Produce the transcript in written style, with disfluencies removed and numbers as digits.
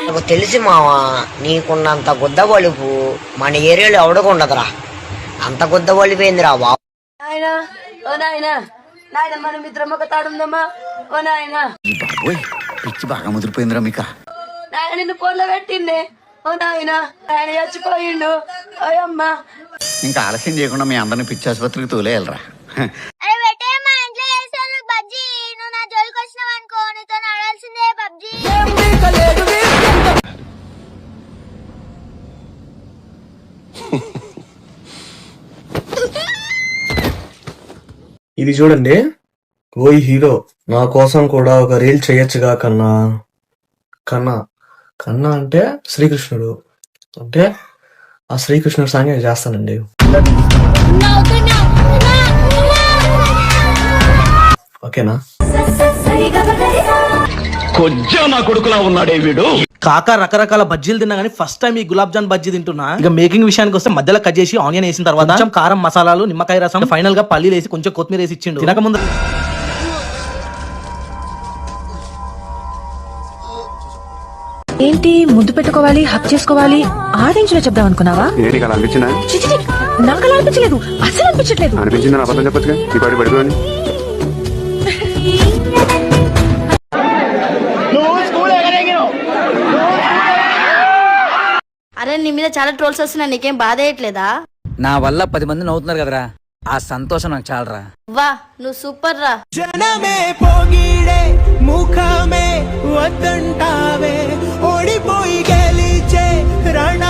నాకు తెలిసి మావా, నీకున్నంత గుద్ద బలుపు మన ఏరియాలో ఎవడకుండదురా. అంత గుద్ద బలిపోయిందిరా బాబు. నాయనా ఓ నాయనా, నాయన మనం ఇద్దరం ఒక తాడుందమ్మా. ఓ నాయనా, పిచ్చి బాగా ముదిరిపోయిందిరా మీక. నాయన నిన్ను పొల్ల పెట్టిండే. ఓ నాయనా, ఆయన చచ్చిపోయిండు. ఓయమ్మా, ఇంకా ఆలస్యం చేయకుండా మీ అందరిని పిచ్చి ఆసుపత్రికి తోలేయాలరా. ఇది చూడండి, ఓయ్ హీరో, నా కోసం కూడా ఒక రీల్ చేయొచ్చుగా కన్నా. కన్నా కన్నా అంటే శ్రీకృష్ణుడు, అంటే ఆ శ్రీకృష్ణుడు సాంగ్ చేస్తానండి. ఓకేనా? కొంచెం నా కొడుకులా ఉన్నాడే వీడు. కాక రకరకాల బజ్జీలు తిన్నా కానీ ఫస్ట్ టైం ఈ గులాబ్ జామ్ బజ్జీ తింటున్నా. ఇక మేకింగ్ విషయానికి వస్తే మధ్యలో కట్ చేసి ఆనియన్ వేసిన తర్వాత కొంచెం కారం, మసాలాలు, నిమ్మకాయ రసం, ఫైనల్ గా పల్లీలు వేసి కొంచెం కొత్తిమీర వేసి ఇచ్చిండు. తినక ముందు ఏంటి ముద్దు పెట్టుకోవాలి, హక్ చేసుకోవాలి, ఆడించులో చెప్దాం అనుకున్నావా? నాకు అలా అనిపించలేదు, అసలు అనిపించట్లేదు. అరే నీ మీద చాలా ట్రోల్స్ వస్తున్నాయి, నీకేం బాధ అయ్యట్లేదా? నా వల్ల 10 మంది నవ్వుతున్నారు కదరా, ఆ సంతోషం నాకు చాలరా. వా నువ్వు సూపర్ రా. జనమే పోగిడే ముఖమే వద్దంటావే, ఓడిపోయి గెలిచే రణ